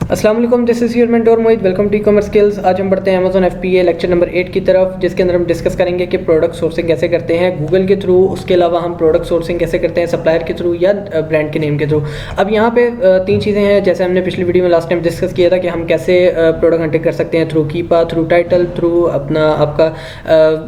अस्सलाम वालेकुम, this is your mentor Mohit. Welcome to e-commerce skills. आज हम पढ़ते हैं अमेजोन एफपीए लेक्चर नंबर 8 की तरफ, जिसके अंदर हम डिस्कस करेंगे कि प्रोडक्ट सोर्सिंग कैसे करते हैं गूगल के थ्रू। उसके अलावा हम प्रोडक्ट सोर्सिंग कैसे करते हैं सप्लायर के थ्रू या ब्रांड के नेम के थ्रू। अब यहाँ पे तीन चीज़ें हैं, जैसे हमने पिछली वीडियो में लास्ट टाइम डिस्कस किया था कि हम कैसे प्रोडक्ट हंटिंग कर सकते हैं through Keepa, through title, through अपना आपका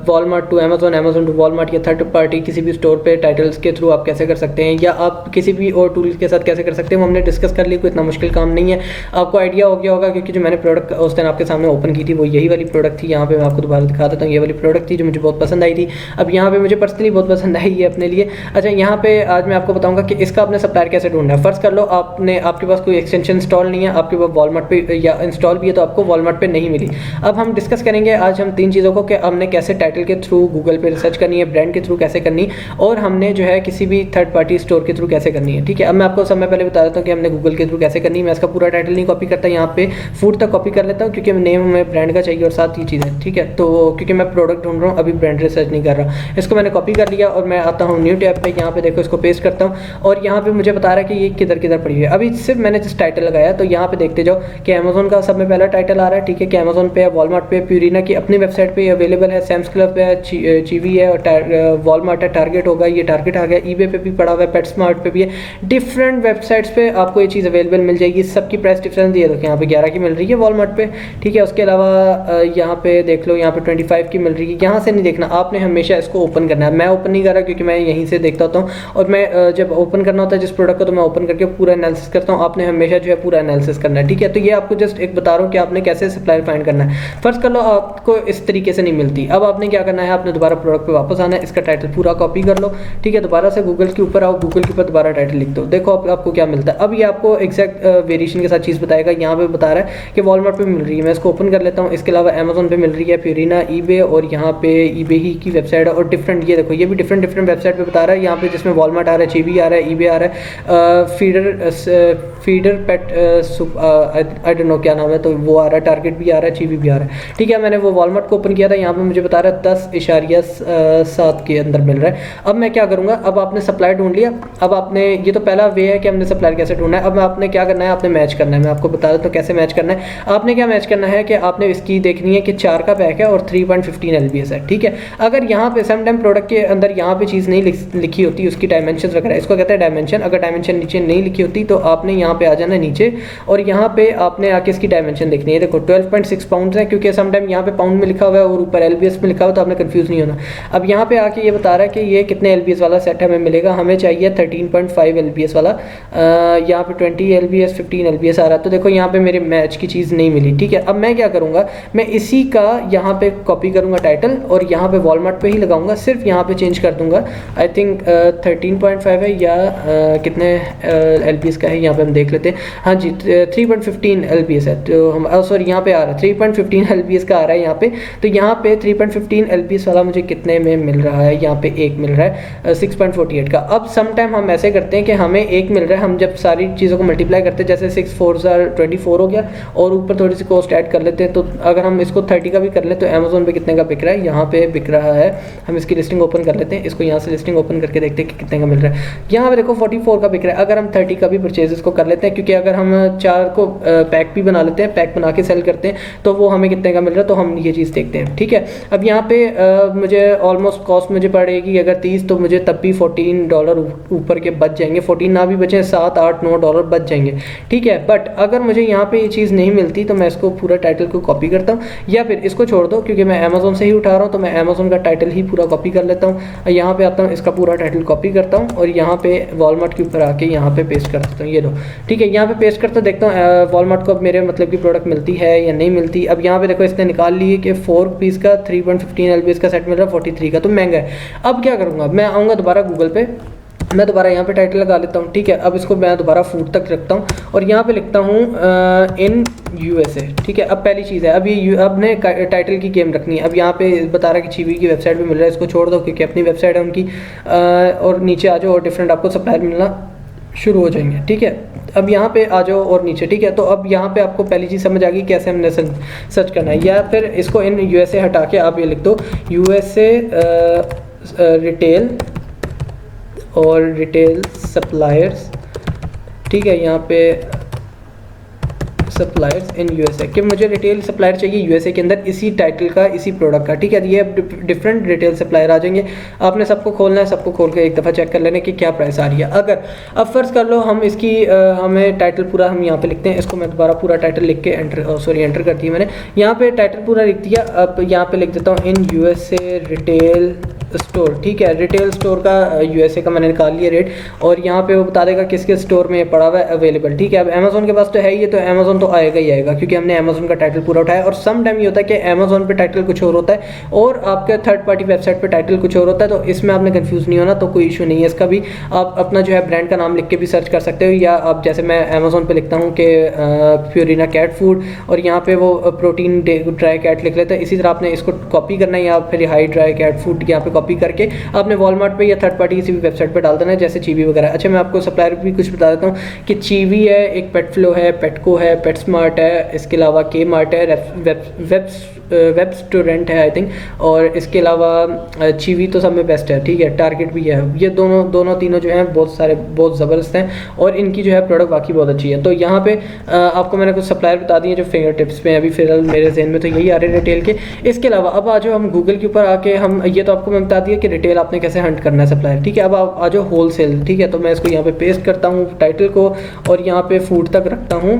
Walmart to Amazon, Amazon to Walmart या थर्ड पार्टी किसी भी स्टोर पे टाइटल्स के थ्रू आप कैसे कर सकते हैं, या आप किसी भी और टूल के साथ कैसे कर सकते हैं। वो हमने डिस्कस कर ली, कोई इतना मुश्किल काम नहीं है। आपको आइडिया हो गया होगा क्योंकि जो मैंने प्रोडक्ट उस दिन आपके सामने ओपन की थी वो यही वाली प्रोडक्ट थी। यहाँ पे मैं आपको दोबारा दिखा देता हूँ, ये वाली प्रोडक्ट थी जो मुझे बहुत पसंद आई थी। अब यहाँ पे मुझे पर्सनली बहुत पसंद आई है अपने लिए। अच्छा, यहाँ पे आज मैं आपको बताऊंगा कि इसका अपने सप्लायर कैसे ढूंढना है। फर्स्ट कर लो, आपके पास कोई एक्सटेंशन इंस्टॉल नहीं है, आपके पास वॉलमार्ट पे या इंस्टॉल भी है तो आपको वॉलमार्ट पे नहीं मिली। अब हम डिस्कस करेंगे आज हम तीन चीज़ों को कि हमने कैसे टाइटल के थ्रू गूगल पे रिसर्च करनी है, ब्रांड के थ्रू कैसे करनी, और हमने जो है किसी भी थर्ड पार्टी स्टोर के थ्रू कैसे करनी है। ठीक है, अब मैं आपको समय पहले बता देता हूँ कि हमने गूगल के थ्रू कैसे करनी है। मैं इसका पूरा टाइटल नहीं कॉपी करता, यहाँ पे फूड तक कॉपी कर लेता हूँ क्योंकि नेम हमें ब्रांड का चाहिए और साथ ही चीज़ें। ठीक है, तो क्योंकि मैं प्रोडक्ट ढूंढ रहा हूँ, अभी ब्रांड रिसर्च नहीं कर रहा। इसको मैंने कॉपी कर लिया और मैं आता हूँ न्यू टैब पे। यहाँ पे देखो, इसको पेस्ट करता हूँ और यहाँ पे मुझे बता रहा है कि ये किधर किधर पड़ी हुई है। अभी सिर्फ मैंने जिस टाइटल लगाया तो यहाँ पे देखते जाओ कि अमेजोन का सब में पहला टाइटल आ रहा है। ठीक है, कि अमेजोन पे है, वॉलमार्ट पे, प्यूरिना की अपनी वेबसाइट पे अवेलेबल है, सैम्स क्लब पे है, चीवी है, और वॉलमार्ट है, टारगेट होगा, ये टारगेट आ गया, ईबे पे भी पड़ा हुआ है, पेटस्मार्ट पे भी है। डिफरेंट वेबसाइट्स पे आपको ये चीज़ अवेलेबल मिल जाएगी। सबकी प्राइस डिफरेंस दिए, देखो यहाँ पे 11 की मिल रही है वॉलमार्ट पे। ठीक है, उसके अलावा यहाँ पे देख लो, यहाँ पे 25 की मिल रही है। यहाँ से नहीं देखना, आपने हमेशा इसको ओपन करना है। मैं ओपन नहीं कर रहा क्योंकि मैं यहीं से देखता होता हूँ, और मैं जब ओपन करना होता है जिस प्रोडक्ट को तो मैं ओपन करके पूरा एनालिसिस करता हूँ। आपने हमेशा जो है पूरा एनालिसिस करना है। ठीक है, तो ये आपको जस्ट एक बता रहा हूँ कि आपने कैसे सप्लायर फाइंड करना है। फर्स्ट कर लो, आपको इस तरीके से नहीं मिलती। अब आपने क्या करना है, आपने दोबारा प्रोडक्ट पे वापस आना है, इसका टाइटल पूरा कॉपी कर लो। ठीक है, दोबारा से गूगल के ऊपर आओ, गूगल के ऊपर दोबारा टाइटल लिख दो, देखो आपको क्या मिलता है। अब ये आपको एक्जैक्ट वेरिएशन के साथ चीज़ बताएगा। यहाँ पे बता रहा है कि वॉलमार्ट पे मिल रही है, मैं इसको ओपन कर लेता हूँ। इसके अलावा अमेजोन पे मिल रही है, प्यूरिना, ईबे, और यहाँ पे ईबे ही की वेबसाइट है, और डिफरेंट, ये देखो ये भी डिफरेंट वेबसाइट पे बता रहा है। यहाँ पे जिसमें वॉलमार्ट आ रहा है, चीवी आ रहा है, ईबे आ रहा है, feeder pet, I don't know क्या नाम है, तो वो आ रहा है, टारगेट भी आ रहा है, चीवी भी आ रहा है। ठीक है, मैंने वो वॉलमार्ट को ओपन किया था, यहाँ पे मुझे बता रहा है 10.7 के अंदर मिल रहा है। अब मैं क्या करूँगा, अब आपने सप्लायर ढूंढ लिया। अब आपने, ये तो पहला वे है कि हमने सप्लायर कैसे ढूंढना है। अब आपने क्या करना है, आपने मैच करना है। मैं आपको बता देता हूँ कैसे मैच करना है। आपने क्या मैच करना है कि आपने इसकी देखनी है कि 4 का पैक है और 3.15 LBS है। ठीक है, अगर यहाँ पे सम टाइम प्रोडक्ट के अंदर यहाँ पे चीज़ नहीं लिखी होती, उसकी डायमेंशन वगैरह, इसको कहते हैं डायमेंशन। अगर डायमेंशन नीचे नहीं लिखी होती तो आपने यहाँ पे आ जाना है नीचे, और यहाँ पे आपने आके इसकी डायमेंशन देखनी है। देखो 12.6 पाउंड है, क्योंकि सम टाइम यहाँ पे पाउंड में लिखा हुआ है और ऊपर LBS में लिखा हुआ, तो आपने कंफ्यूज नहीं होना। अब यहाँ पे आके ये बता रहा है कि ये कितने LBS वाला सेट हमें मिलेगा। हमें चाहिए 13.5 LBS वाला। यहाँ पे 20 LBS 15 LBS आ रहा है, तो देखो यहाँ पे मेरे मैच की चीज़ नहीं मिली। ठीक है, अब मैं क्या करूँगा, मैं इसी का यहाँ पे कॉपी करूँगा टाइटल, और यहाँ पे वॉलमार्ट पे ही लगाऊंगा, सिर्फ यहाँ पे चेंज कर दूंगा। आई थिंक 13.5 है या कितने LBS का है, यहाँ पे हम देख लेते हैं। हाँ जी, 3.15 LBS है, तो हम सॉरी यहाँ पे आ रहा है 3.15 LBS का आ रहा है यहाँ पे। तो यहाँ पे 3.15 LBS वाला मुझे कितने में मिल रहा है, यहाँ पे एक मिल रहा है 6.48 का। अब सम टाइम हम ऐसे करते हैं कि हमें एक मिल रहा है, हम जब सारी चीज़ों को मल्टीप्लाई करते हैं, जैसे 6 4 24 हो गया, और ऊपर थोड़ी सी कॉस्ट ऐड कर लेते हैं। तो अगर हम इसको 30 का भी कर लें तो अमेजोन पे कितने का बिक रहा है, यहाँ पे बिक रहा है। हम इसकी लिस्टिंग ओपन कर लेते हैं, इसको यहाँ से लिस्टिंग ओपन करके देखते हैं कि कितने का मिल रहा है। यहाँ पे देखो 44 का बिक रहा है। अगर हम 30 का भी परचेज इसको कर लेते हैं, क्योंकि अगर हम 4 को पैक भी बना लेते हैं, पैक बना के सेल करते हैं, तो वो हमें कितने का मिल रहा है, तो हम ये चीज़ देखते हैं। ठीक है, अब यहाँ पे मुझे ऑलमोस्ट कॉस्ट मुझे पड़ेगी अगर 30, तो मुझे तब भी $14 ऊपर के बच जाएंगे। 14 ना भी बचे, 7 8 9 डॉलर बच जाएंगे। ठीक है, बट अगर मुझे यहाँ पे ये चीज़ नहीं मिलती तो मैं इसको पूरा टाइटल को कॉपी करता हूँ, या फिर इसको छोड़ दो, क्योंकि मैं अमेजोन से ही उठा रहा हूँ, तो मैं अमेजोन का टाइटल ही पूरा कॉपी कर लेता हूँ। यहाँ पे आता हूँ, इसका पूरा टाइटल कॉपी करता हूँ, और यहाँ पे वॉलमार्ट के ऊपर आके यहाँ पे पेस्ट कर देता हूँ। ये लो, ठीक है, यहाँ पे पेस्ट करता देखता हूँ वॉलमार्ट को अब मेरे मतलब की प्रोडक्ट मिलती है या नहीं मिलती। अब यहाँ पे देखो, इसने निकाल लिए कि 4 पीस का 3.15 LBS का सेट मिल रहा है 43 का, तो महंगा है। अब क्या करूँगा, मैं आऊँगा दोबारा गूगल पे, मैं दोबारा यहाँ पे टाइटल लगा लेता हूँ। ठीक है, अब इसको मैं दोबारा फूड तक रखता हूँ, और यहाँ पे लिखता हूँ इन USA। ठीक है, अब पहली चीज़ है, अब ये अब ने टाइटल की गेम रखनी है। अब यहाँ पे बता रहा है कि चीवी की वेबसाइट पे मिल रहा है, इसको छोड़ दो क्योंकि अपनी वेबसाइट है उनकी, और नीचे आ जाओ और डिफरेंट आपको सप्लायर मिलना शुरू हो जाएंगे। ठीक है, अब यहाँ पे आ जाओ और नीचे। ठीक है, तो अब यहाँ पे आपको पहली चीज़ समझ आ गई कैसे हमने सर्च करना है, या फिर इसको इन USA हटा के आप ये लिख दो USA रिटेल और रिटेल सप्लायर्स। ठीक है, यहाँ पे सप्लायर्स इन यूएसए, कि मुझे रिटेल सप्लायर चाहिए यूएसए के अंदर इसी टाइटल का, इसी प्रोडक्ट का, ठीक है। ये अब डिफरेंट रिटेल सप्लायर आ जाएंगे, आपने सबको खोलना है, सबको खोल के एक दफ़ा चेक कर लेना कि क्या प्राइस आ रही है। अगर अब फ़र्ज़ कर लो हम इसकी हमें टाइटल पूरा हम यहाँ पे लिखते हैं, इसको मैं दोबारा पूरा टाइटल लिख के एंटर कर दिया मैंने, यहाँ पे टाइटल पूरा लिख दिया। अब यहाँ पे लिख देता हूँ इन यूएसए रिटेल स्टोर, ठीक है। रिटेल स्टोर का यूएसए का मैंने निकाल लिया रेट, और यहाँ पे वो बता देगा किसके स्टोर में पड़ा हुआ है अवेलेबल, ठीक है। अब अमेजोन के पास तो है ही, तो अमेजोन तो आएगा ही आएगा, क्योंकि हमने अमेजोन का टाइटल पूरा उठाया। और सम टाइम ये होता है कि अमेजोन पे टाइटल कुछ और होता है और आपके थर्ड पार्टी वेबसाइट पे टाइटल कुछ और होता है, तो इसमें आपने कंफ्यूज नहीं होना, तो कोई इशू नहीं है इसका भी। आप अपना जो है ब्रांड का नाम लिख के भी सर्च कर सकते हो, या आप जैसे मैं अमेजोन पे लिखता हूँ कि प्यूरिना कैट फूड, और यहाँ पे वो प्रोटीन ड्राई कैट लिख लेते हैं। इसी तरह आपने इसको कॉपी करना है, या फिर हाई ड्राई कैट फूड यहाँ पे कॉपी करके आपने वॉलमार्ट पे या थर्ड पार्टी किसी भी वेबसाइट पे डाल देना है, जैसे चीवी वगैरह। अच्छा, मैं आपको सप्लायर भी कुछ बता देता हूँ कि चीवी है, एक पेट फ्लो है, पेटको है, पेट स्मार्ट है, इसके अलावा के मार्ट है, वेब स्टूडेंट है आई थिंक, और इसके अलावा चीवी तो सब में बेस्ट है, ठीक है। टारगेट भी है। ये दोनों तीनों जो हैं बहुत सारे, बहुत ज़बरदस्त हैं, और इनकी जो है प्रोडक्ट बाकी बहुत अच्छी है। तो यहाँ पे आपको मैंने कुछ सप्लायर बता दिए जो फिंगर टिप्स पे अभी फिलहाल मेरे जहन में तो यही आ रहे हैं रिटेल के। इसके अलावा अब आ जाओ हम गूगल के ऊपर आके, हम ये तो आपको मैं बता दिया कि रिटेल आपने कैसे हंट करना है सप्लायर, ठीक है। अब आप आ जाओ होल सेल, ठीक है। तो मैं इसको यहाँ पे पेस्ट करता हूँ टाइटल को, और यहाँ पे फूड तक रखता हूँ।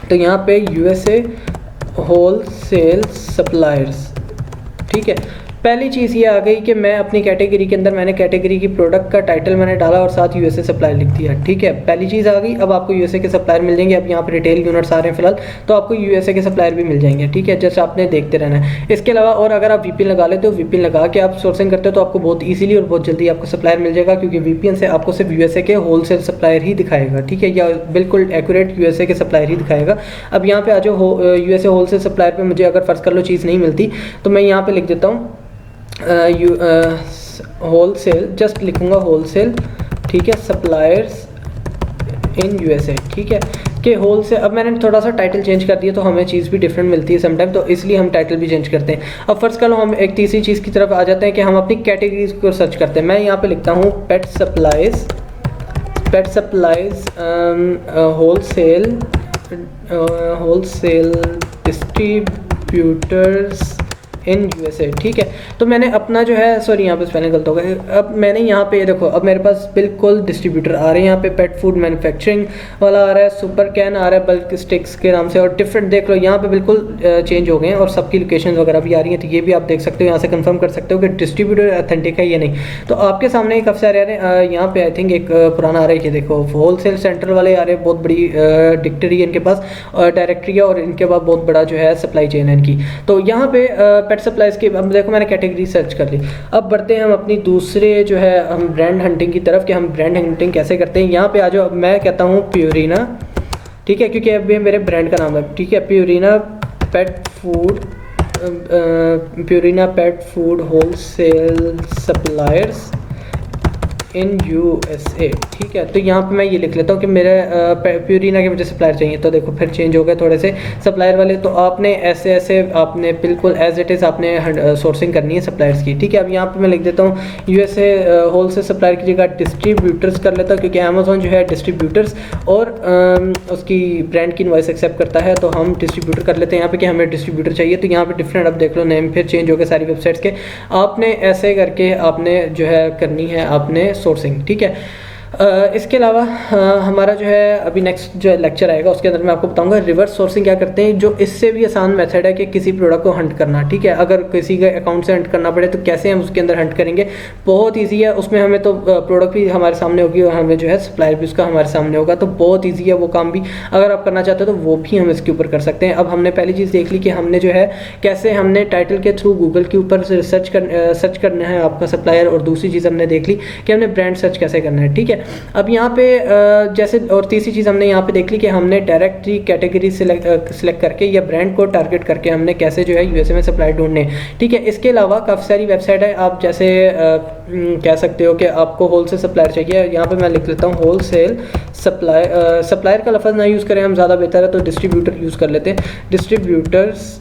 तो यहाँ पे यूएसए होल सेल सप्लायर्स, ठीक है। पहली चीज़ ये आ गई कि मैं अपनी कैटेगरी के अंदर, मैंने कैटेगरी की प्रोडक्ट का टाइटल मैंने डाला और साथ यूएसए सप्लायर लिख दिया, ठीक है। पहली चीज़ आ गई। अब आपको यूएसए के सप्लायर मिल जाएंगे। अब यहाँ पर रिटेल यूनिट्स आ रहे हैं फिलहाल, तो आपको यूएसए के सप्लायर भी मिल जाएंगे, ठीक है। जैसे आपने देखते रहना है। इसके अलावा और अगर आप वीपीएन लगा लेते हो, वीपीएन लगा के आप सोर्सिंग करते हो, तो आपको बहुत ईजिली और बहुत जल्दी आपको सप्लायर मिल जाएगा, क्योंकि वीपीएन से आपको सिर्फ यूएसए के होलसेल सप्लायर ही दिखाएगा, ठीक है, या बिल्कुल एक्यूरेट यूएसए के सप्लायर ही दिखाएगा। अब यहाँ पे आ जाओ यूएसए होलसेल सप्लायर पे मुझे अगर फ़र्ज़ कर लो चीज़ नहीं मिलती, तो मैं यहाँ पे लिख देता हूँ होलसेल, जस्ट लिखूँगा होलसेल, ठीक है, सप्लायर्स इन यूएसए, ठीक है, कि होलसेल। अब मैंने थोड़ा सा टाइटल चेंज कर दिया, तो हमें चीज़ भी डिफरेंट मिलती है समटाइम, तो इसलिए हम टाइटल भी चेंज करते हैं। अब फर्स्ट कर लो हम एक तीसरी चीज़ की तरफ आ जाते हैं कि हम अपनी कैटेगरीज को सर्च करते हैं। मैं यहाँ पे लिखता हूँ pet supplies wholesale distributors in USA, ठीक है। तो मैंने अपना जो है, सॉरी यहाँ पे स्पेलिंग गलत हो गया। अब मैंने यहाँ पे देखो, अब मेरे पास बिल्कुल डिस्ट्रीब्यूटर आ रहे हैं। यहाँ पे पेट फूड मैन्युफैक्चरिंग वाला आ रहा है, सुपर कैन आ रहा है बल्क स्टिक्स के नाम से, और डिफरेंट देख लो यहाँ पे बिल्कुल चेंज हो गए हैं, और सबकी लोकेशन वगैरह भी आ रही हैं। तो ये भी आप देख सकते हो, यहाँ से कंफर्म कर सकते हो कि डिस्ट्रीब्यूटर ऑथेंटिक है या नहीं। तो आपके सामने काफ़ी सारे आ रहे हैं। यहाँ पे आई थिंक एक पुराना आ रहा है कि देखो होलसेल सेंटर वाले आ रहे हैं, बहुत बड़ी डिक्टरी है इनके पास, डायरेक्टरी है, और इनके पास बहुत बड़ा जो है सप्लाई चेन है इनकी। तो यहाँ पे पेट सप्लाईज की, अब देखो मैंने कैटेगरी सर्च कर ली। अब बढ़ते हैं हम अपनी दूसरे जो है हम ब्रांड हंटिंग की तरफ, कि हम ब्रांड हंटिंग कैसे करते हैं। यहाँ पे आ जाओ, मैं कहता हूँ प्यूरिना, ठीक है, क्योंकि अभी मेरे ब्रांड का नाम है, ठीक है, Purina pet food wholesale suppliers in USA, ठीक है। तो यहाँ पे मैं ये लिख लेता हूँ कि मेरे प्यूरिना के मुझे सप्लायर चाहिए। तो देखो फिर चेंज हो गए थोड़े से सप्लायर वाले। तो आपने ऐसे आपने बिल्कुल एज इट इज़ आपने सोर्सिंग करनी है सप्लायर्स की, ठीक है। अब यहाँ पे मैं लिख देता हूँ यूएसए होलसेल सप्लायर की जगह डिस्ट्रीब्यूटर्स कर लेता हूँ, क्योंकि अमेजोन जो है डिस्ट्रीब्यूटर्स और उसकी ब्रांड की इनवॉइस एक्सेप्ट करता है, तो हम डिस्ट्रीब्यूटर कर लेते हैं यहाँ पे कि हमें डिस्ट्रीब्यूटर चाहिए। तो यहाँ पे डिफरेंट, अब देख लो नेम फिर चेंज हो गए सारी वेबसाइट्स के। आपने ऐसे करके आपने जो है करनी है आपने सोर्सिंग, ठीक है। इसके अलावा हमारा जो है अभी नेक्स्ट जो लेक्चर आएगा उसके अंदर मैं आपको बताऊंगा रिवर्स सोर्सिंग क्या करते हैं, जो इससे भी आसान मेथड है कि किसी प्रोडक्ट को हंट करना, ठीक है। अगर किसी के अकाउंट से हंट करना पड़े तो कैसे हम उसके अंदर हंट करेंगे, बहुत ईजी है। उसमें हमें तो प्रोडक्ट भी हमारे सामने होगी और हमें जो है सप्लायर भी उसका हमारे सामने होगा, तो बहुत ईजी है वो काम भी। अगर आप करना चाहते हो तो वो भी हम इसके ऊपर कर सकते हैं। अब हमने पहली चीज़ देख ली कि हमने जो है कैसे हमने टाइटल के थ्रू गूगल के ऊपर से सर्च करना है आपका सप्लायर, और दूसरी चीज़ हमने देख ली कि हमने ब्रांड सर्च कैसे करना है, ठीक है। अब यहाँ पे जैसे, और तीसरी चीज़ हमने यहाँ पे देख ली कि हमने डायरेक्टली कैटेगरी सिलेक्ट करके या ब्रांड को टारगेट करके हमने कैसे जो है यूएसए में सप्लाई ढूंढने, ठीक है। इसके अलावा काफ़ी सारी वेबसाइट है, आप जैसे कह सकते हो कि आपको होलसेल सप्लायर चाहिए। यहाँ पे मैं लिख लेता हूँ होलसेल सप्लायर का लफ्ज़ ना यूज़ करें हम, ज़्यादा बेहतर है, तो डिस्ट्रीब्यूटर यूज़ कर लेते हैं। डिस्ट्रीब्यूटर्स,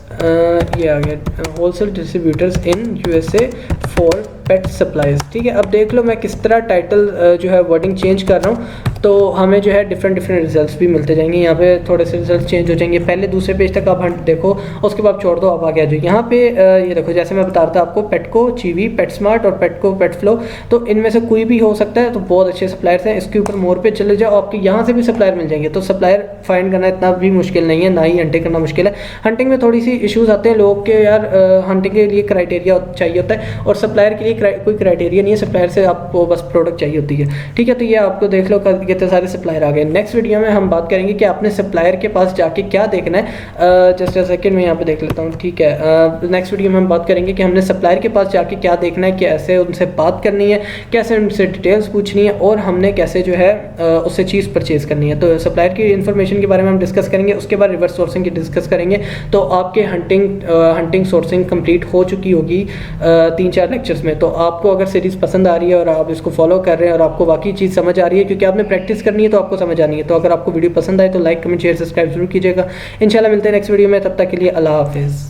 ये आ गया wholesale distributors in USA for pet supplies, ठीक है। अब देख लो मैं किस तरह टाइटल जो है वर्डिंग चेंज कर रहा हूँ। तो हमें जो है डिफरेंट रिजल्ट्स भी मिलते जाएंगे। यहाँ पे थोड़े से रिजल्ट चेंज हो जाएंगे, पहले दूसरे पेज तक आप हंट देखो, उसके बाद छोड़ दो, आप आगे आ जाओ। यहाँ पे ये देखो, जैसे मैं बता रहा था आपको, पेटको, चीवी, पेटस्मार्ट और पेटको पेटफ्लो, तो इनमें से कोई भी हो सकता है, तो बहुत अच्छे सप्लायर्स हैं। इसके ऊपर मोर पे चले जाओ, आपके यहाँ से भी सप्लायर मिल जाएंगे। तो सप्लायर फाइंड करना इतना भी मुश्किल नहीं है, ना ही हंटिंग करना मुश्किल है। हंटिंग में थोड़ी सी इश्यूज आते हैं लोग के, यार हंटिंग के लिए क्राइटेरिया चाहिए होता है और सप्लायर के लिए कोई क्राइटेरिया नहीं है, सप्लायर से आपको बस प्रोडक्ट चाहिए होती है, ठीक है। तो ये आपको देख लो कितने सारे सप्लायर आ गए। नेक्स्ट वीडियो में हम बात करेंगे कि आपने सप्लायर के पास जाके क्या देखना है। जस्ट अ सेकंड में यहाँ पे देख लेता हूँ, ठीक है। नेक्स्ट वीडियो में हम बात करेंगे कि हमने सप्लायर के पास जाके क्या देखना है, कैसे उनसे बात करनी है, कैसे उनसे डिटेल्स पूछनी है और हमने कैसे जो है उससे चीज़ परचेज करनी है। तो सप्लायर की इन्फॉर्मेशन के बारे में हम डिस्कस करेंगे, उसके बाद रिवर्स सोर्सिंग की डिस्कस करेंगे। तो आपके हंटिंग सोर्सिंग कंप्लीट हो चुकी होगी 3-4 लेक्चर्स में। तो आपको अगर सीरीज़ पसंद आ रही है और आप इसको फॉलो कर रहे हैं और आपको वाकई चीज़ समझ आ रही है, क्योंकि आपने प्रैक्टिस करनी है तो आपको समझ आनी है। तो अगर आपको वीडियो पसंद आए तो लाइक, कमेंट, शेयर, सब्सक्राइब जरूर कीजिएगा। इंशाल्लाह मिलते हैं नेक्स्ट वीडियो में, तब तक के लिए अल्लाह हाफिज़।